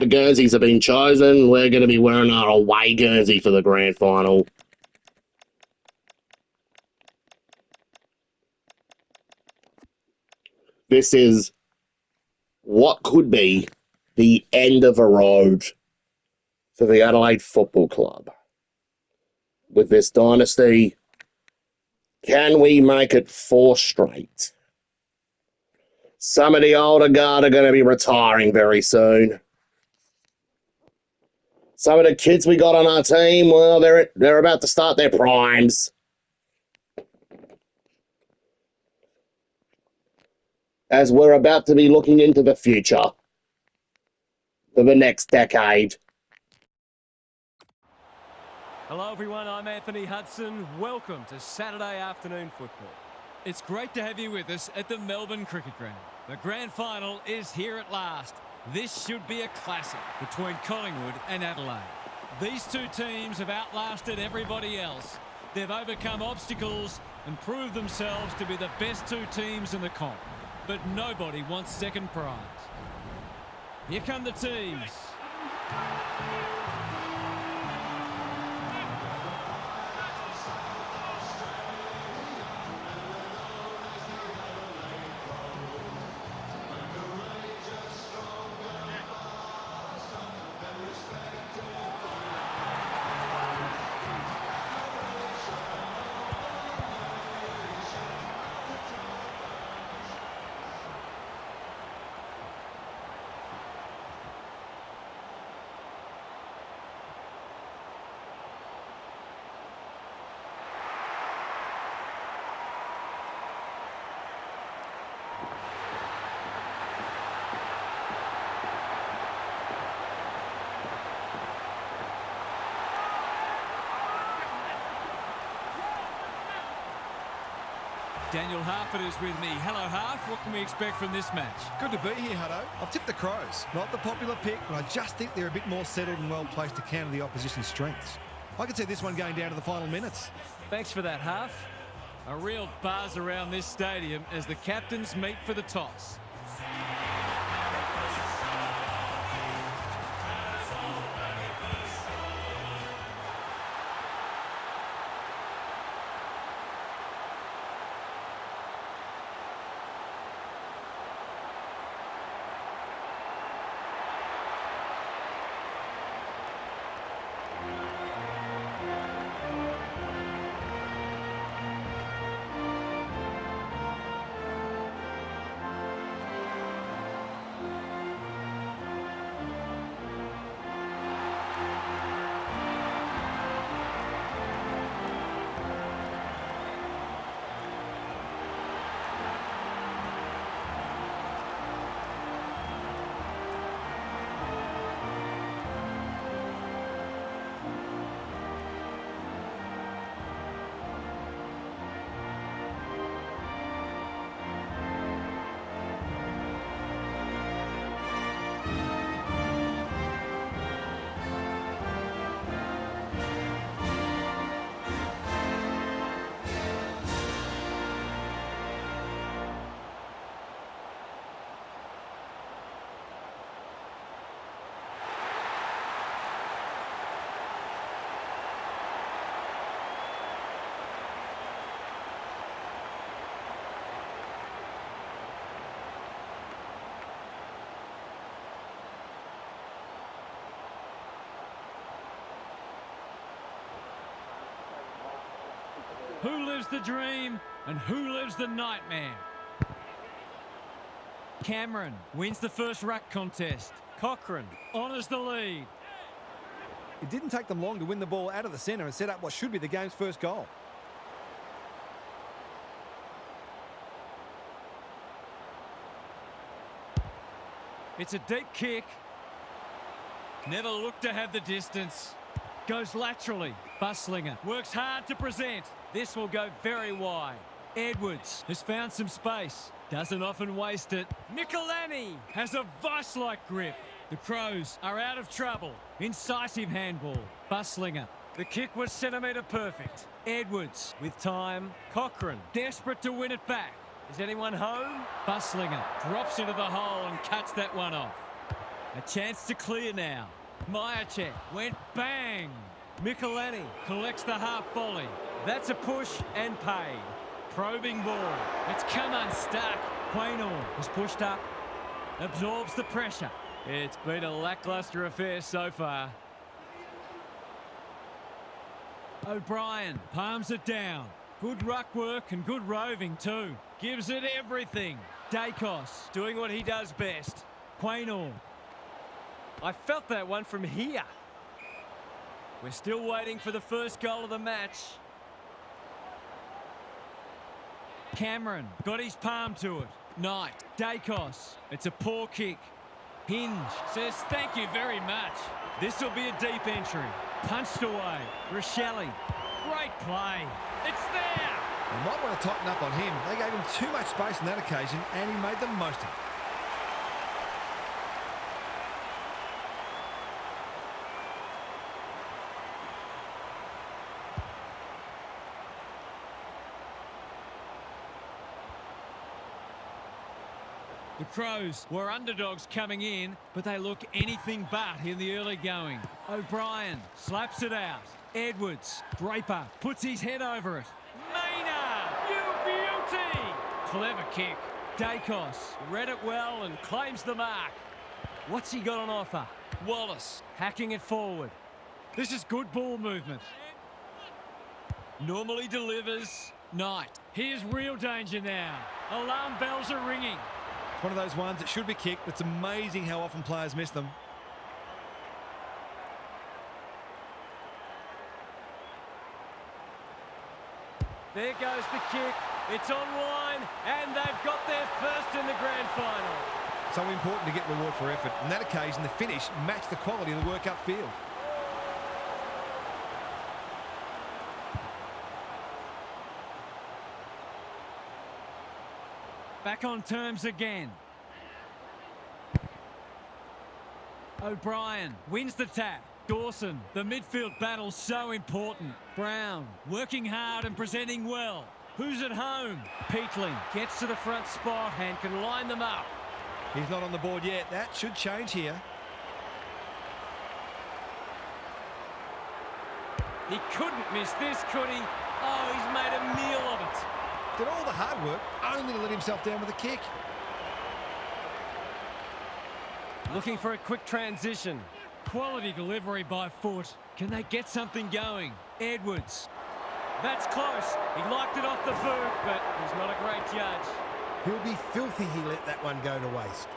The Guernseys have been chosen. We're going to be wearing our away Guernsey for the grand final. This is what could be the end of a road for the Adelaide Football Club. With this dynasty, can we make it 4 straight? Some of the older guard are going to be retiring very soon. Some of the kids we got on our team, well, they're about to start their primes. As we're about to be looking into the future for the next decade. Hello everyone, I'm Anthony Hudson. Welcome to Saturday afternoon football. It's great to have you with us at the Melbourne Cricket Ground. The grand final is here at last. This should be a classic between Collingwood and Adelaide. These two teams have outlasted everybody else. They've overcome obstacles and proved themselves to be the best two teams in the comp. But nobody wants second prize. Here come the teams. Daniel Harford is with me. Hello, Harf. What can we expect from this match? Good to be here, Hutto. I've tipped the Crows. Not the popular pick, but I just think they're a bit more settled and well placed to counter the opposition's strengths. I could see this one going down to the final minutes. Thanks for that, Harf. A real buzz around this stadium as the captains meet for the toss. Who lives the dream and who lives the nightmare? Cameron wins the first ruck contest. Cochrane honours the lead. It didn't take them long to win the ball out of the centre and set up what should be the game's first goal. It's a deep kick. Never looked to have the distance. Goes laterally. Busslinger works hard to present. This will go very wide. Edwards has found some space. Doesn't often waste it. Michelani has a vice-like grip. The Crows are out of trouble. Incisive handball. Busslinger. The kick was centimetre perfect. Edwards with time. Cochrane desperate to win it back. Is anyone home? Busslinger drops into the hole and cuts that one off. A chance to clear now. Myercheck went bang. Michelani collects the half volley. That's a push and paid. Probing ball. It's come unstuck. Quaynor is pushed up. Absorbs the pressure. It's been a lacklustre affair so far. O'Brien palms it down. Good ruck work and good roving too. Gives it everything. Dacos doing what he does best. Quaynor. I felt that one from here. We're still waiting for the first goal of the match. Cameron got his palm to it. Knight. Dacos. It's a poor kick. Hinge says thank you very much. This will be a deep entry. Punched away. Rochelle. Great play. It's there. You might want to tighten up on him. They gave him too much space on that occasion, and he made the most of it. The Crows were underdogs coming in, but they look anything but in the early going. O'Brien slaps it out. Edwards. Draper puts his head over it. Maynard! You beauty! Clever kick. Dacos read it well and claims the mark. What's he got on offer? Wallace hacking it forward. This is good ball movement. Normally delivers. Knight. Here's real danger now. Alarm bells are ringing. It's one of those ones that should be kicked, but it's amazing how often players miss them. There goes the kick. It's online, and they've got their first in the grand final. So important to get reward for effort. On that occasion, the finish matched the quality of the work upfield. Back on terms again. O'Brien wins the tap. Dawson, the midfield battle's so important. Brown, working hard and presenting well. Who's at home? Peatling gets to the front spot and can line them up. He's not on the board yet. That should change here. He couldn't miss this, could he? Oh, he's made a meal of it. Did all the hard work only to let himself down with a kick. Looking for a quick transition. Quality delivery by foot. Can they get something going? Edwards. That's close. He liked it off the boot, but he's not a great judge. He'll be filthy he let that one go to waste.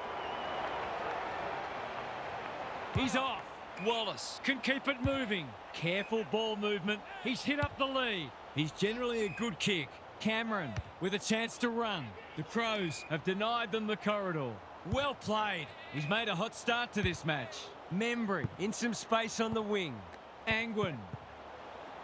He's off. Wallace can keep it moving. Careful ball movement. He's hit up the lead. He's generally a good kick. Cameron with a chance to run. The Crows have denied them the corridor. Well played. He's made a hot start to this match. Membry in some space on the wing. Angwin.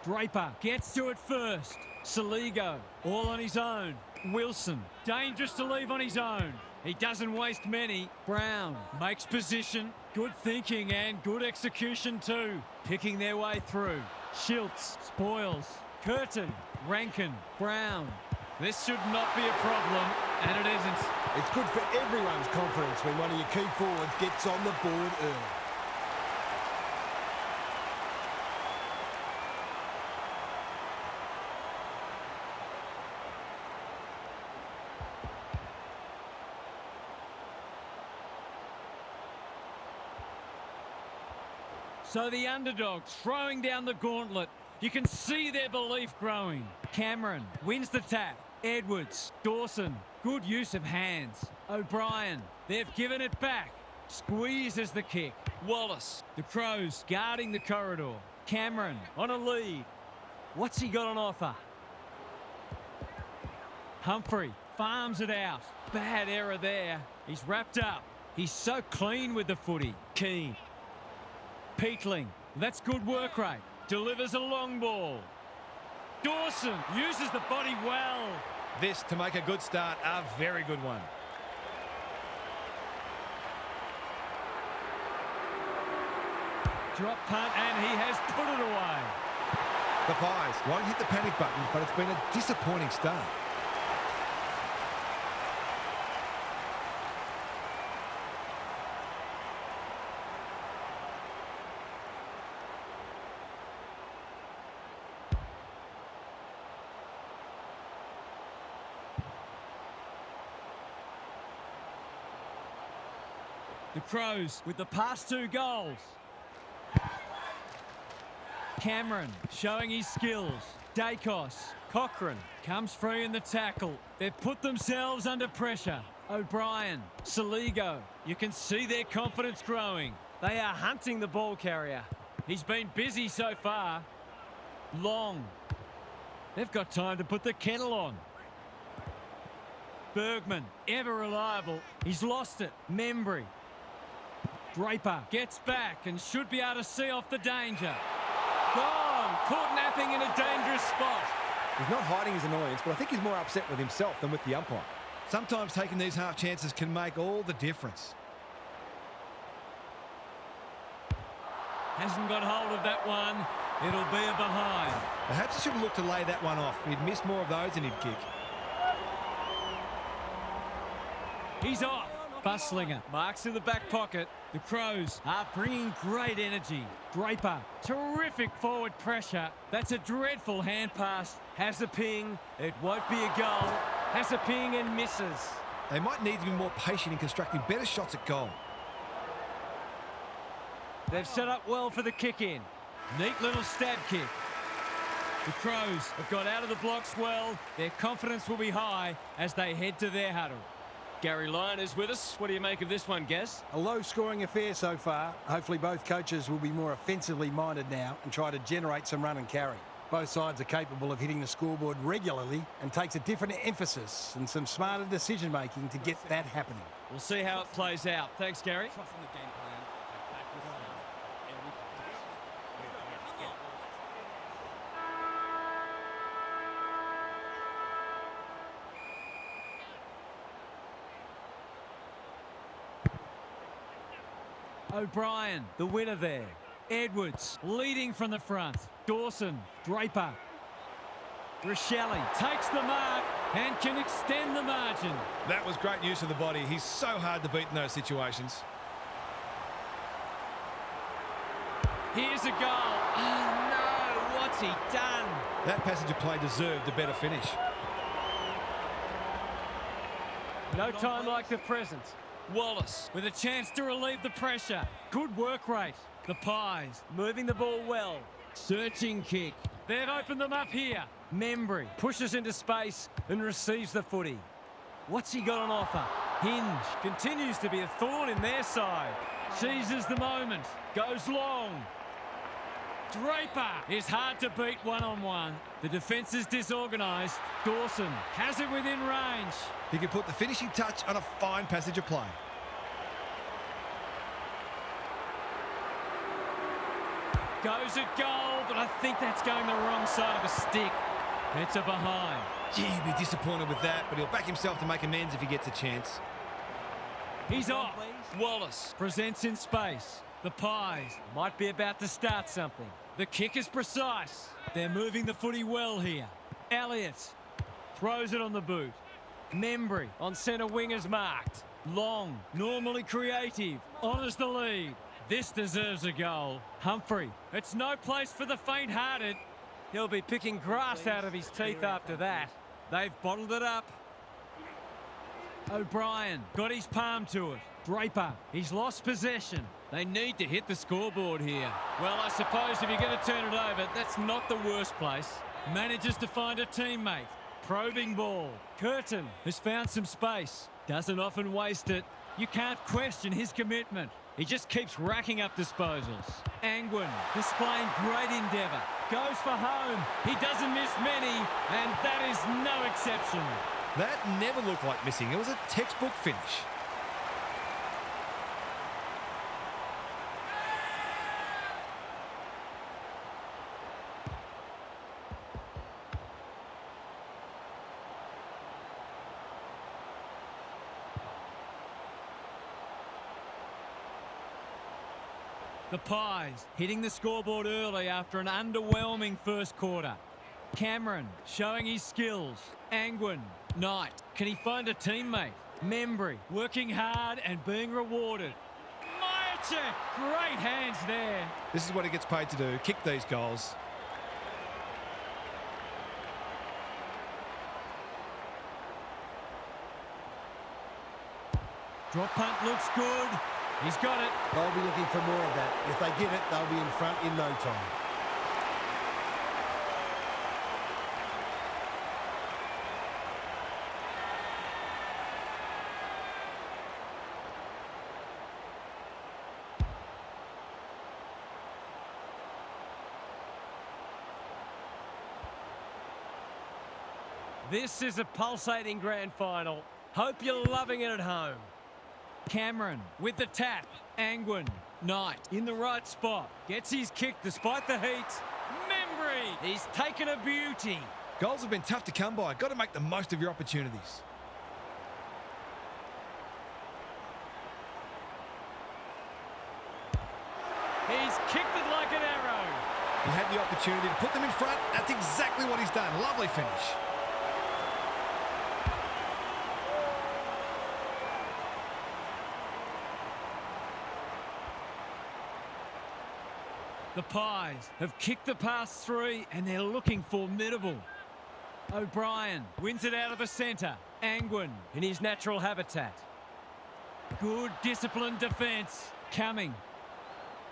Draper gets to it first. Saligo all on his own. Wilson dangerous to leave on his own. He doesn't waste many. Brown makes position. Good thinking and good execution too. Picking their way through. Schiltz spoils. Curtin, Rankin, Brown. This should not be a problem, and it isn't. It's good for everyone's confidence when one of your key forwards gets on the board early. So the underdogs throwing down the gauntlet. You can see their belief growing. Cameron wins the tap. Edwards, Dawson, good use of hands. O'Brien, they've given it back. Squeezes the kick. Wallace, the Crows guarding the corridor. Cameron on a lead. What's he got on offer? Humphrey farms it out. Bad error there. He's wrapped up. He's so clean with the footy. Keane. Peatling, that's good work rate. Delivers a long ball. Dawson uses the body well. This, to make a good start, a very good one. Drop punt, and he has put it away. The Pies won't hit the panic button, but it's been a disappointing start. The Crows with the past 2 goals. Cameron showing his skills. Dacos. Cochrane comes free in the tackle. They've put themselves under pressure. O'Brien. Saligo. You can see their confidence growing. They are hunting the ball carrier. He's been busy so far. Long. They've got time to put the kettle on. Bergman, ever reliable. He's lost it. Membry. Draper gets back and should be able to see off the danger. Gone. Caught napping in a dangerous spot. He's not hiding his annoyance, but I think he's more upset with himself than with the umpire. Sometimes taking these half chances can make all the difference. Hasn't got hold of that one. It'll be a behind. Perhaps he should have looked to lay that one off. He'd miss more of those than he'd kick. He's off. Busslinger marks in the back pocket. The Crows are bringing great energy. Draper, terrific forward pressure. That's a dreadful hand pass. Has a ping. It won't be a goal. Has a ping and misses. They might need to be more patient in constructing better shots at goal. They've set up well for the kick-in. Neat little stab kick. The Crows have got out of the blocks well. Their confidence will be high as they head to their huddle. Gary Lyon is with us. What do you make of this one, Gaz? A low-scoring affair so far. Hopefully both coaches will be more offensively minded now and try to generate some run and carry. Both sides are capable of hitting the scoreboard regularly and takes a different emphasis and some smarter decision-making to get that happening. We'll see how it plays out. Thanks, Gary. O'Brien, the winner there. Edwards, leading from the front. Dawson, Draper. Rochelle takes the mark and can extend the margin. That was great use of the body. He's so hard to beat in those situations. Here's a goal. Oh, no. What's he done? That passage of play deserved a better finish. No time like the present. Wallace with a chance to relieve the pressure. Good work rate. The Pies moving the ball well. Searching kick. They've opened them up here. Membry pushes into space and receives the footy. What's he got on offer? Hinge continues to be a thorn in their side. Seizes the moment. Goes long. Draper is hard to beat one-on-one. The defence is disorganised. Dawson has it within range. He could put the finishing touch on a fine passage of play. Goes at goal, but I think that's going the wrong side of the stick. It's a behind. Gee, he'd be disappointed with that, but he'll back himself to make amends if he gets a chance. He's off. Wallace presents in space. The Pies might be about to start something. The kick is precise. They're moving the footy well here. Elliott throws it on the boot. Membry on centre wing is marked. Long, normally creative, honours the lead. This deserves a goal. Humphrey, it's no place for the faint-hearted. He'll be picking grass out of his teeth after that. They've bottled it up. O'Brien got his palm to it. Draper, he's lost possession. They need to hit the scoreboard here. Well, I suppose if you're going to turn it over, that's not the worst place. Manages to find a teammate. Probing ball. Curtin has found some space. Doesn't often waste it. You can't question his commitment. He just keeps racking up disposals. Angwin displaying great endeavour. Goes for home. He doesn't miss many, and that is no exception. That never looked like missing. It was a textbook finish. The Pies hitting the scoreboard early after an underwhelming first quarter. Cameron showing his skills. Angwin, Knight, can he find a teammate? Membry working hard and being rewarded. Myercheck, great hands there. This is what he gets paid to do, kick these goals. Drop punt looks good. He's got it. They'll be looking for more of that. If they get it, they'll be in front in no time. This is a pulsating grand final. Hope you're loving it at home. Cameron with the tap. Angwin. Knight in the right spot. Gets his kick despite the heat. Membry. He's taken a beauty. Goals have been tough to come by. Got to make the most of your opportunities. He's kicked it like an arrow. He had the opportunity to put them in front. That's exactly what he's done. Lovely finish. The Pies have kicked the past three and they're looking formidable. O'Brien wins it out of the centre. Angwin in his natural habitat. Good disciplined defence. Coming.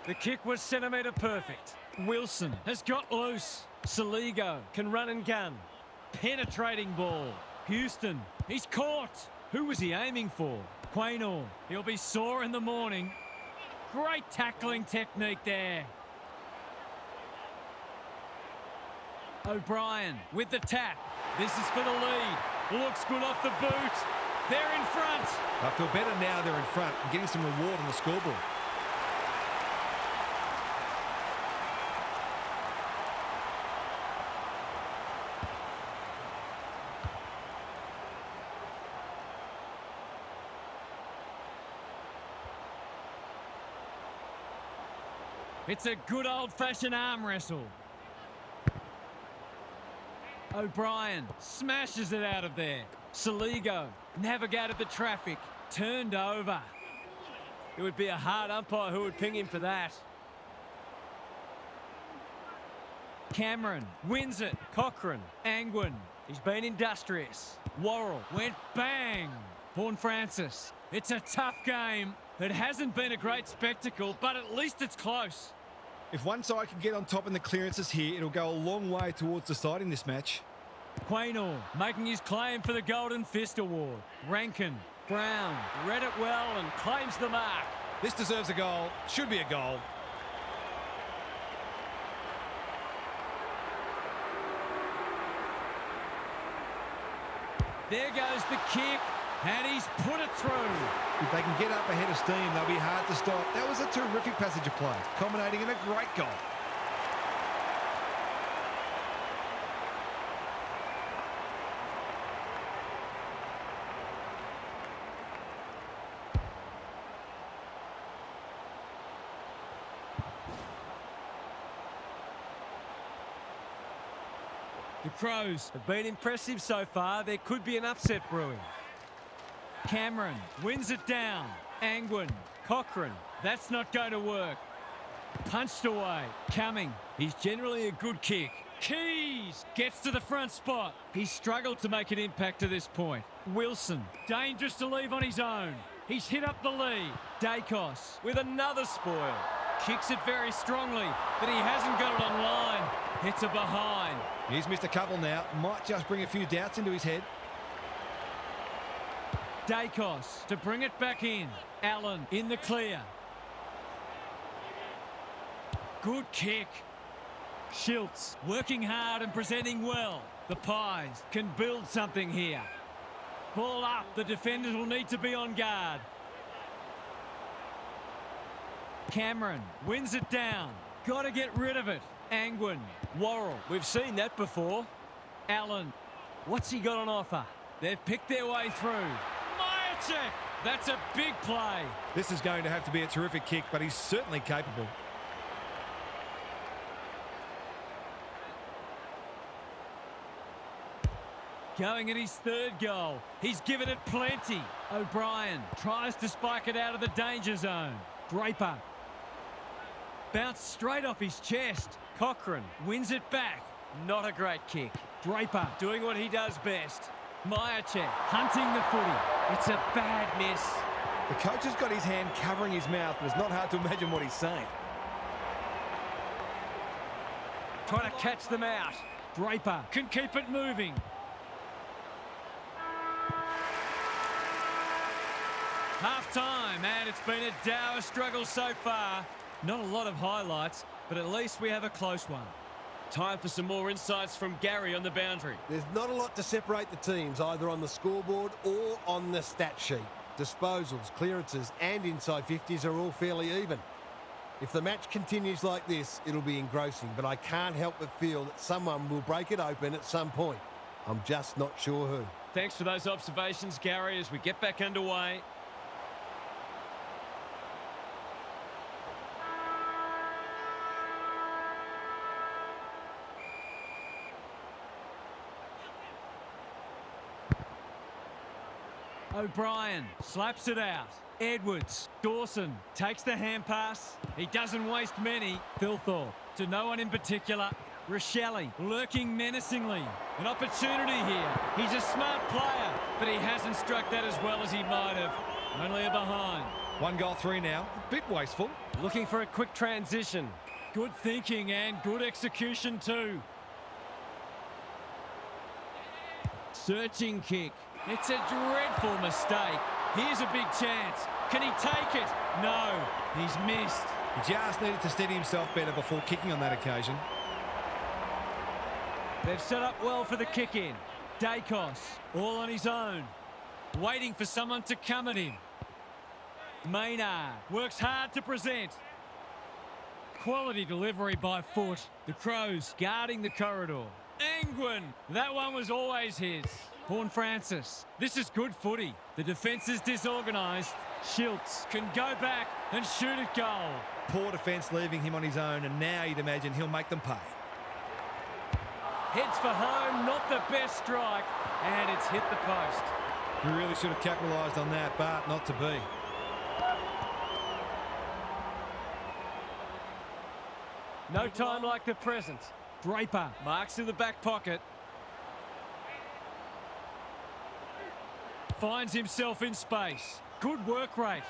The kick was centimetre perfect. Wilson has got loose. Saligo can run and gun. Penetrating ball. Houston, he's caught. Who was he aiming for? Quaynor, he'll be sore in the morning. Great tackling technique there. O'Brien with the tap. This is for the lead. Looks good off the boot. They're in front. I feel better now they're in front and getting some reward on the scoreboard. It's a good old-fashioned arm wrestle. O'Brien smashes it out of there. Saligo navigated the traffic, turned over. It would be a hard umpire who would ping him for that. Cameron wins it. Cochrane, Angwin, he's been industrious. Worrell went bang. Vaughan Francis, it's a tough game. It hasn't been a great spectacle, but at least it's close. If one side can get on top in the clearances here, it'll go a long way towards deciding this match. Quaynor making his claim for the Golden Fist Award. Rankin, Brown, read it well and claims the mark. This deserves a goal. Should be a goal. There goes the kick, and he's put it through. If they can get up ahead of steam, they'll be hard to stop. That was a terrific passage of play, culminating in a great goal. The Crows have been impressive so far. There could be an upset brewing. Cameron wins it down. Angwin, Cochrane, that's not going to work. Punched away. Cumming, he's generally a good kick. Keys gets to the front spot. He's struggled to make an impact to this point. Wilson, dangerous to leave on his own. He's hit up the lead. Dacos with another spoil. Kicks it very strongly, but he hasn't got it on line. It's a behind. He's missed a couple now. Might just bring a few doubts into his head. Dacos to bring it back in. Allen in the clear. Good kick. Schiltz working hard and presenting well. The Pies can build something here. Ball up. The defenders will need to be on guard. Cameron wins it down. Got to get rid of it. Angwin, Worrell, we've seen that before. Allen, what's he got on offer? They've picked their way through. Myercheck, that's a big play. This is going to have to be a terrific kick, but he's certainly capable. Going at his third goal. He's given it plenty. O'Brien tries to spike it out of the danger zone. Draper. Bounced straight off his chest. Cochrane wins it back. Not a great kick. Draper doing what he does best. Myercheck hunting the footy. It's a bad miss. The coach has got his hand covering his mouth, but it's not hard to imagine what he's saying. Trying to catch them out. Draper can keep it moving. Half-time, and it's been a dour struggle so far. Not a lot of highlights, but at least we have a close one. Time for some more insights from Gary on the boundary. There's not a lot to separate the teams, either on the scoreboard or on the stat sheet. Disposals, clearances and inside 50s are all fairly even. If the match continues like this, it'll be engrossing, but I can't help but feel that someone will break it open at some point. I'm just not sure who. Thanks for those observations, Gary, as we get back underway. O'Brien slaps it out. Edwards. Dawson takes the hand pass. He doesn't waste many. Thilthorpe to no one in particular. Rochelle lurking menacingly. An opportunity here. He's a smart player, but he hasn't struck that as well as he might have. Only a behind. 1 goal 3 now. A bit wasteful. Looking for a quick transition. Good thinking and good execution too. Searching kick. It's a dreadful mistake. Here's a big chance. Can he take it? No, he's missed. He just needed to steady himself better before kicking on that occasion. They've set up well for the kick-in. Dacos, all on his own. Waiting for someone to come at him. Maynard works hard to present. Quality delivery by foot. The Crows guarding the corridor. Angwin, that one was always his. Horne-Francis, this is good footy. The defence is disorganised. Schiltz can go back and shoot a goal. Poor defence leaving him on his own, and now you'd imagine he'll make them pay. Heads for home, not the best strike, and it's hit the post. He really should have capitalised on that, but not to be. No time like the present. Draper marks in the back pocket. Finds himself in space. Good work rate.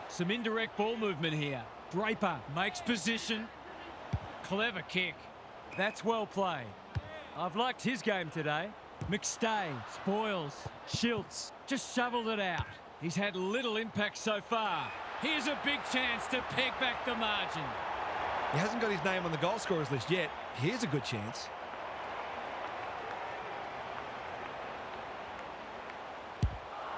Some indirect ball movement here. Draper makes position. Clever kick. That's well played. I've liked his game today. McStay spoils. Schiltz just shoveled it out. He's had little impact so far. Here's a big chance to peg back the margin. He hasn't got his name on the goal scorers list yet. Here's a good chance.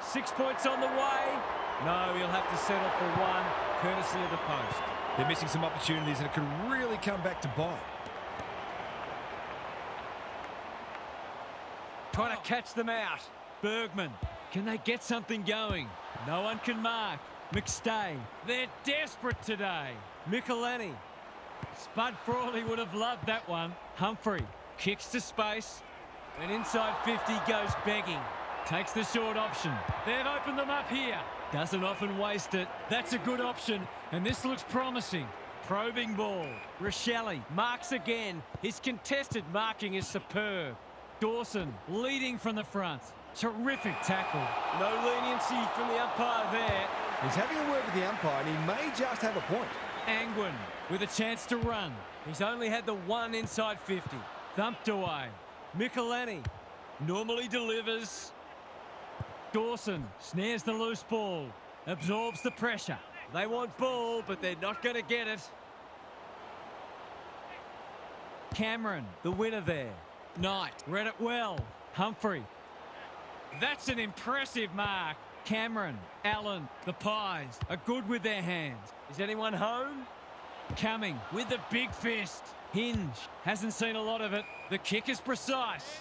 Six points on the way. No, he'll have to settle for one, courtesy of the post. They're missing some opportunities, and it could really come back to bite. Trying to catch them out. Bergman. Can they get something going? No one can mark. McStay. They're desperate today. Michelini. Spud Frawley would have loved that one. Humphrey. Kicks to space. And inside 50 goes begging. Takes the short option. They've opened them up here. Doesn't often waste it. That's a good option. And this looks promising. Probing ball. Rochelle marks again. His contested marking is superb. Dawson leading from the front. Terrific tackle. No leniency from the umpire there. He's having a word with the umpire, and he may just have a point. Angwin with a chance to run. He's only had the one inside 50. Thumped away. Michelini normally delivers. Dawson snares the loose ball. Absorbs the pressure. They want ball, but they're not going to get it. Cameron, the winner there. Knight read it well. Humphrey. That's an impressive mark. Cameron, Allen, the Pies are good with their hands. Is anyone home? Coming with the big fist. Hinge hasn't seen a lot of it. The kick is precise.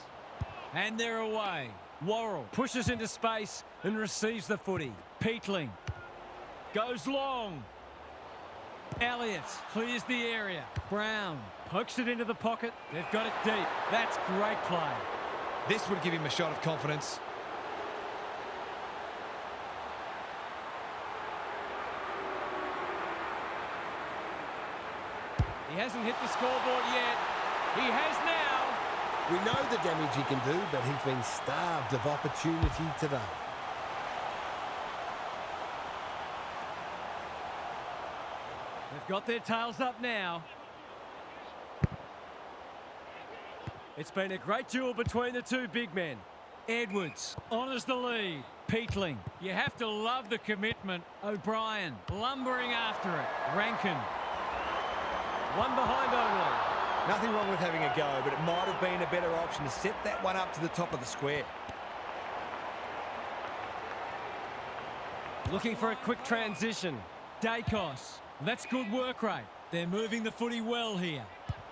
And they're away. Worrell pushes into space and receives the footy. Peatling goes long. Elliott clears the area. Brown pokes it into the pocket. They've got it deep. That's great play. This would give him a shot of confidence. He hasn't hit the scoreboard yet. He has now. We know the damage he can do, but he's been starved of opportunity today. They've got their tails up now. It's been a great duel between the two big men. Edwards honours the lead. Peatling, you have to love the commitment. O'Brien lumbering after it. Rankin, one behind only. Nothing wrong with having a go, but it might have been a better option to set that one up to the top of the square. Looking for a quick transition. Dacos, that's good work rate. They're moving the footy well here.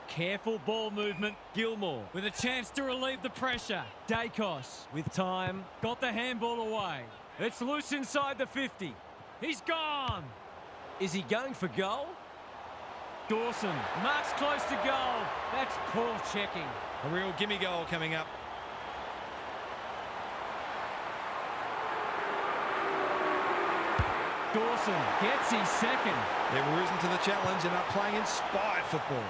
Careful ball movement. Gilmore with a chance to relieve the pressure. Dacos with time. Got the handball away. It's loose inside the 50. He's gone. Is he going for goal? Dawson marks close to goal. That's poor checking. A real gimme goal coming up. Dawson gets his second. They've risen to the challenge and are playing inspired football.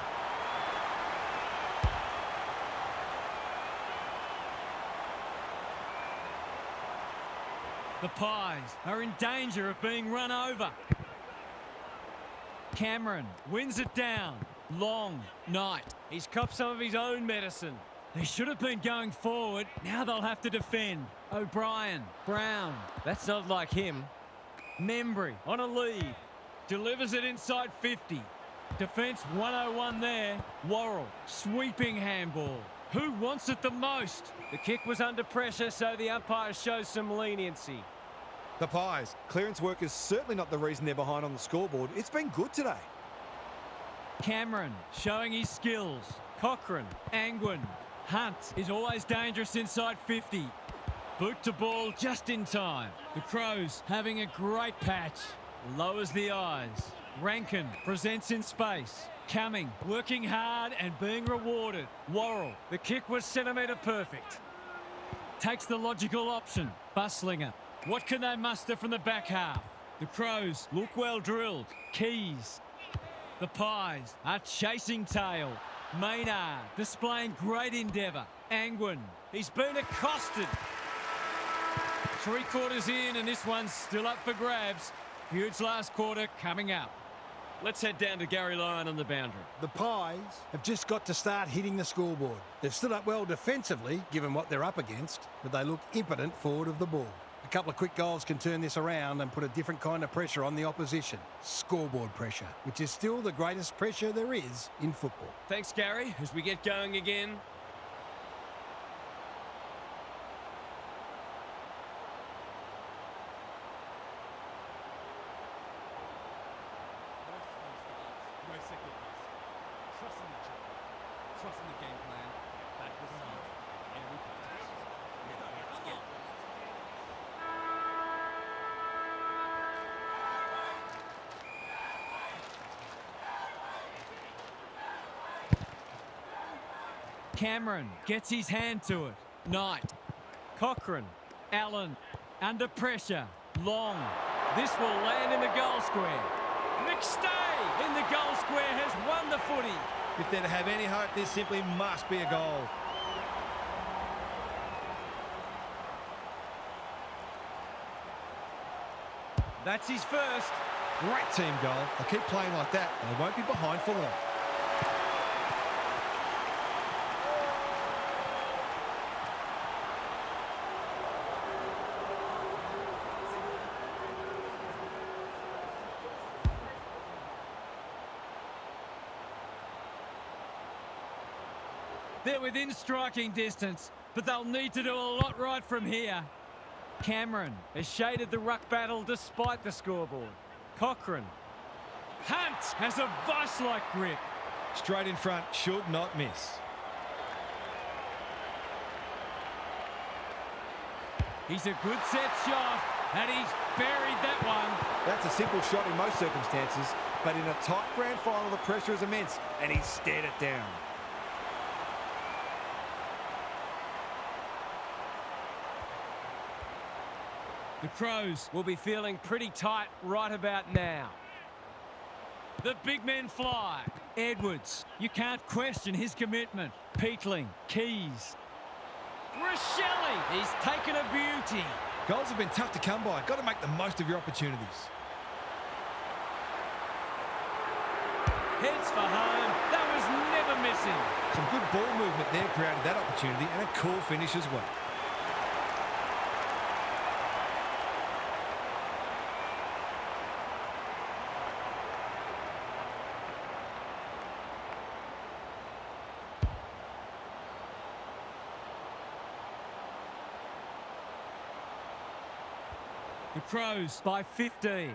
The Pies are in danger of being run over. Cameron wins it down. Long. Knight. He's copped some of his own medicine. They should have been going forward. Now they'll have to defend. O'Brien. Brown. That's not like him. Membry on a lead. Delivers it inside 50. Defence 101 there. Worrell. Sweeping handball. Who wants it the most? The kick was under pressure, so the umpire shows some leniency. The Pies. Clearance work is certainly not the reason they're behind on the scoreboard. It's been good today. Cameron showing his skills. Cochrane. Angwin. Hunt is always dangerous inside 50. Boot to ball just in time. The Crows having a great patch. Lowers the eyes. Rankin presents in space. Cumming working hard and being rewarded. Worrell. The kick was centimetre perfect. Takes the logical option. Buslinger. What can they muster from the back half? The Crows look well drilled. Keys. The Pies are chasing tail. Maynard displaying great endeavour. Angwin. He's been accosted. 3 quarters in and this one's still up for grabs. Huge last quarter coming up. Let's head down to Gary Lyon on the boundary. The Pies have just got to start hitting the scoreboard. They've stood up well defensively, given what they're up against, but they look impotent forward of the ball. A couple of quick goals can turn this around and put a different kind of pressure on the opposition. Scoreboard pressure, which is still the greatest pressure there is in football. Thanks, Gary, as we get going again. Cameron gets his hand to it. Knight. Cochrane. Allen. Under pressure. Long. This will land in the goal square. McStay in the goal square has won the footy. If they're to have any hope, this simply must be a goal. That's his first. Great team goal. They keep playing like that, and they won't be behind for long. They're within striking distance, but they'll need to do a lot right from here. Cameron has shaded the ruck battle despite the scoreboard. Cochrane. Hunt has a vice-like grip. Straight in front, should not miss. He's a good set shot, and he's buried that one. That's a simple shot in most circumstances, but in a tight grand final, the pressure is immense, and he's stared it down. The Crows will be feeling pretty tight right about now. The big men fly. Edwards. You can't question his commitment. Peatling. Keys. Rochelle. He's taken a beauty. Goals have been tough to come by. Got to make the most of your opportunities. Heads for home. That was never missing. Some good ball movement there created that opportunity, and a cool finish as well. The Crows by 15.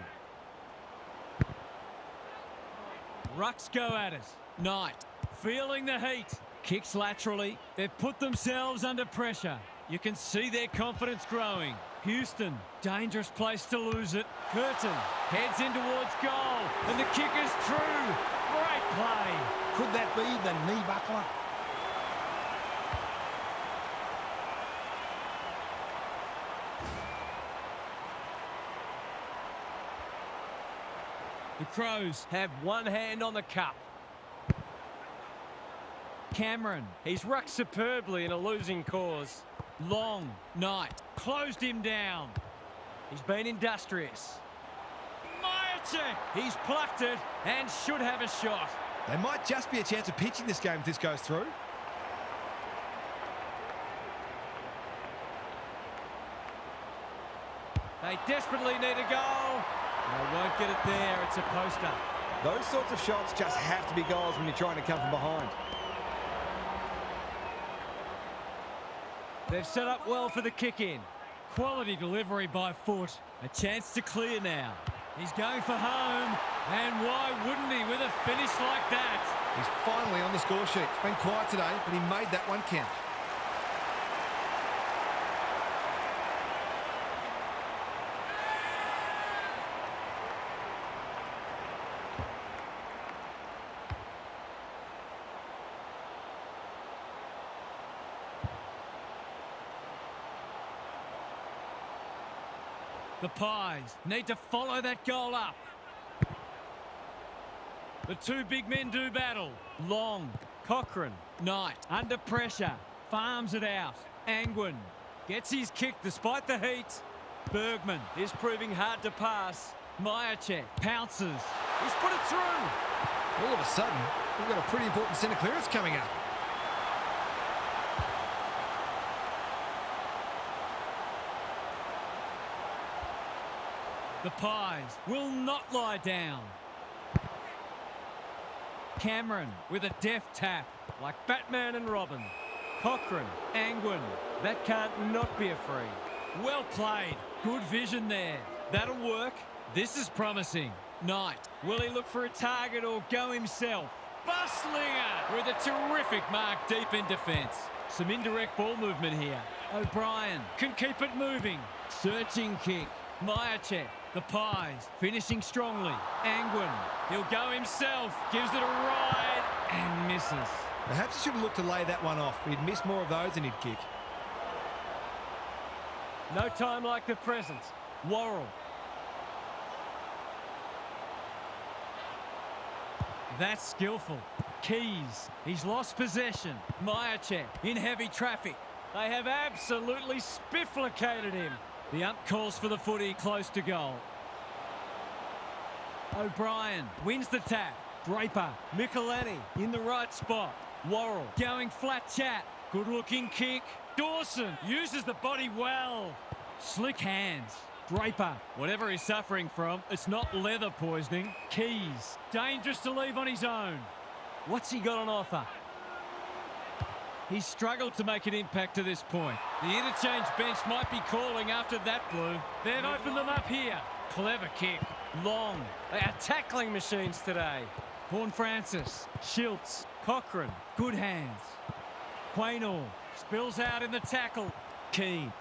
Rucks go at it. Knight feeling the heat. Kicks laterally. They've put themselves under pressure. You can see their confidence growing. Houston, dangerous place to lose it. Curtin heads in towards goal. And the kick is true. Great play. Could that be the knee buckler? The Crows have one hand on the cup. Cameron, he's rucked superbly in a losing cause. Long, Knight, closed him down. He's been industrious. Myercheck, he's plucked it and should have a shot. They might just be a chance of pitching this game if this goes through. They desperately need a goal. They won't get it there. It's a poster. Those sorts of shots just have to be goals when you're trying to come from behind. They've set up well for the kick-in. Quality delivery by foot. A chance to clear now. He's going for home. And why wouldn't he with a finish like that? He's finally on the score sheet. It's been quiet today, but he made that one count. The Pies need to follow that goal up. The two big men do battle. Long, Cochrane, Knight, under pressure, farms it out. Angwin gets his kick despite the heat. Bergman is proving hard to pass. Myercheck pounces. He's put it through. All of a sudden, we've got a pretty important centre clearance coming up. The Pies will not lie down. Cameron with a deft tap, like Batman and Robin. Cochrane, Angwin, that can't not be a free. Well played, good vision there. That'll work. This is promising. Knight, will he look for a target or go himself? Buslinger with a terrific mark deep in defence. Some indirect ball movement here. O'Brien can keep it moving. Searching kick. Myercheck, the Pies, finishing strongly. Angwin, he'll go himself, gives it a ride, and misses. Perhaps he should have looked to lay that one off. He'd miss more of those than he'd kick. No time like the present. Worrell. That's skillful. Keys, he's lost possession. Myercheck in heavy traffic. They have absolutely spifflicated him. The ump calls for the footy close to goal. O'Brien wins the tap. Draper, Michelini in the right spot. Worrell going flat chat. Good looking kick. Dawson uses the body well. Slick hands. Draper, whatever he's suffering from, it's not leather poisoning. Keys, dangerous to leave on his own. What's he got on offer? He's struggled to make an impact to this point. The interchange bench might be calling after that blue. They've opened them up here. Clever kick. Long. They are tackling machines today. Horne-Francis. Schiltz. Cochrane. Good hands. Quaynor spills out in the tackle. Keane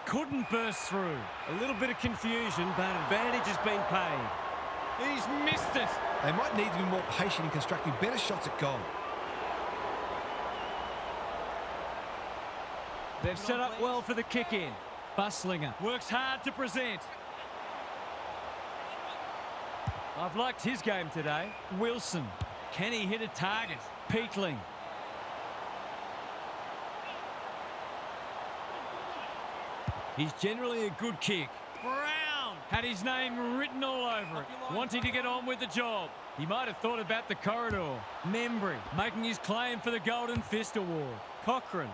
couldn't burst through. A little bit of confusion, but advantage has been paid. He's missed it. They might need to be more patient in constructing better shots at goal. They've set up well for the kick-in. Buslinger works hard to present. I've liked his game today. Wilson. Can he hit a target? Peatling. He's generally a good kick. Brown had his name written all over it, wanting to get on with the job. He might have thought about the corridor. Membry making his claim for the Golden Fist Award. Cochrane.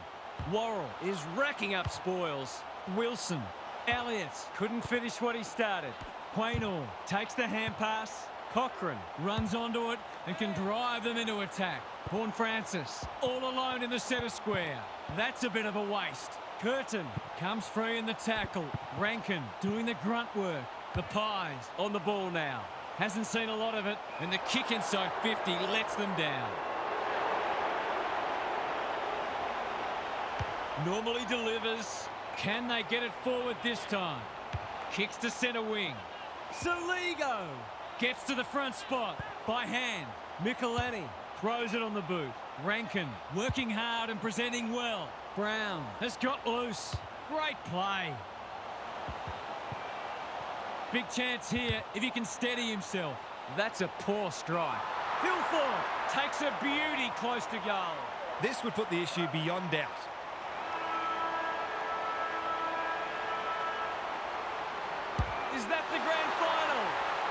Worrell is racking up spoils. Wilson. Elliott couldn't finish what he started. Quaynor takes the hand pass. Cochrane runs onto it and can drive them into attack. Horne-Francis all alone in the centre square. That's a bit of a waste. Curtin comes free in the tackle. Rankin doing the grunt work. The Pies on the ball now. Hasn't seen a lot of it, and the kick inside 50 lets them down. Normally delivers. Can they get it forward this time? Kicks to centre wing. Soligo gets to the front spot by hand. Michelini throws it on the boot. Rankin working hard and presenting well. Brown has got loose. Great play. Big chance here if he can steady himself. That's a poor strike. Hilthorpe takes a beauty close to goal. This would put the issue beyond doubt. Is that the grand final?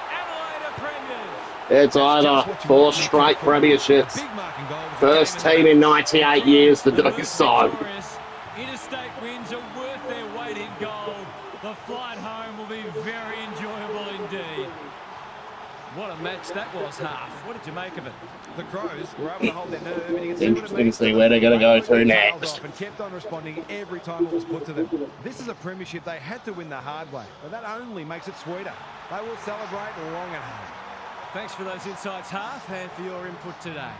Adelaide Premiers. It's either 4 straight premierships. Big marking goal with the First game in team in 98 years to do so. Victorious. Interstate wins are worth their weight in gold. The flight home will be very enjoyable indeed. What a match that was, Half. What did you make of it? The Crows were able to hold their nerve, and you can see what it Interesting to means see them. where they're going to go They to tailed next. off and kept on responding every time it was put to them. This is a premiership they had to win the hard way, but that only makes it sweeter. They will celebrate long and hard. Thanks for those insights, Half, and for your input today.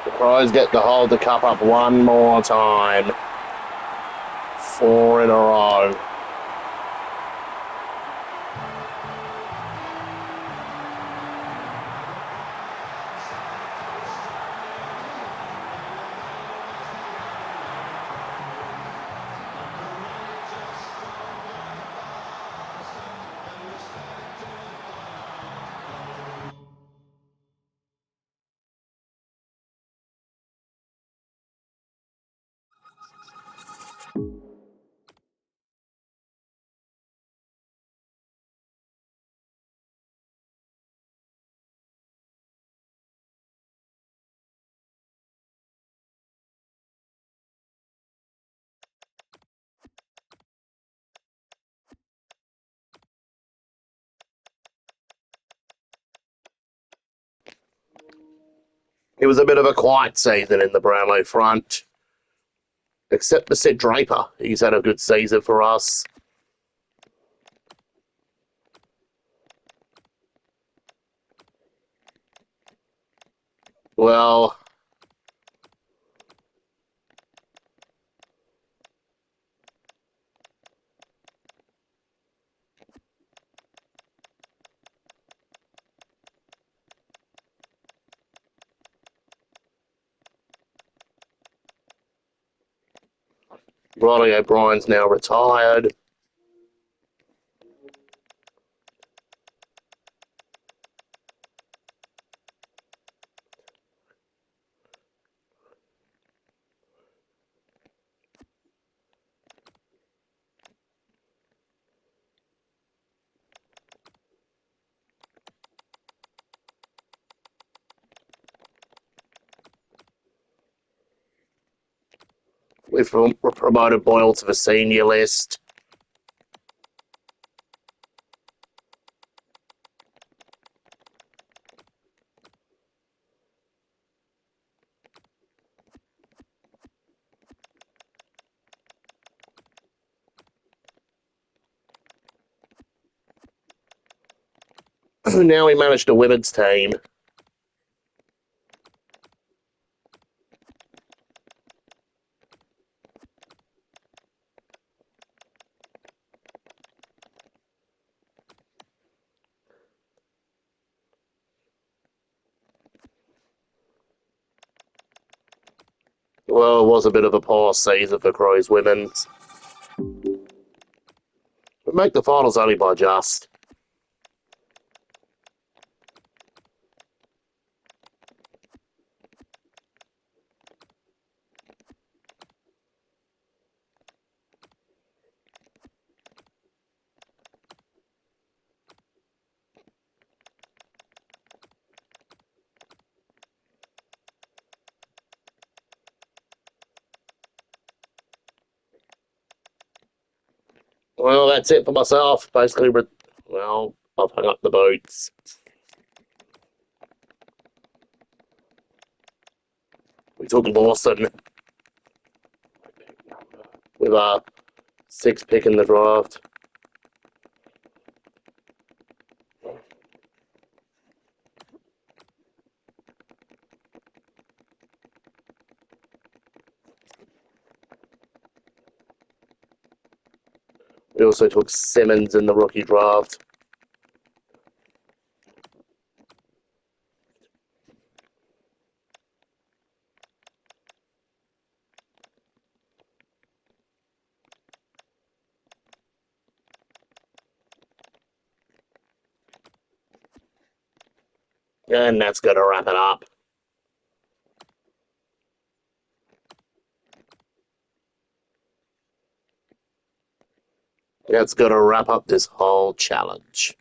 The Crows get to hold the cup up one more time. 4 in a row. It was a bit of a quiet season in the Brownlow front, except for Sid Draper. He's had a good season for us. Well, Ronnie O'Brien's now retired. We've promoted Boyle to the senior list. Now we managed a women's team. Well, it was a bit of a poor season for Crows women's. We make the finals only by just. Well, that's it for myself. Basically, well, I've hung up the boots. We took Lawson with our 6th pick in the draft. We also took Simmons in the rookie draft. And that's going to wrap it up. That's going to wrap up this whole challenge.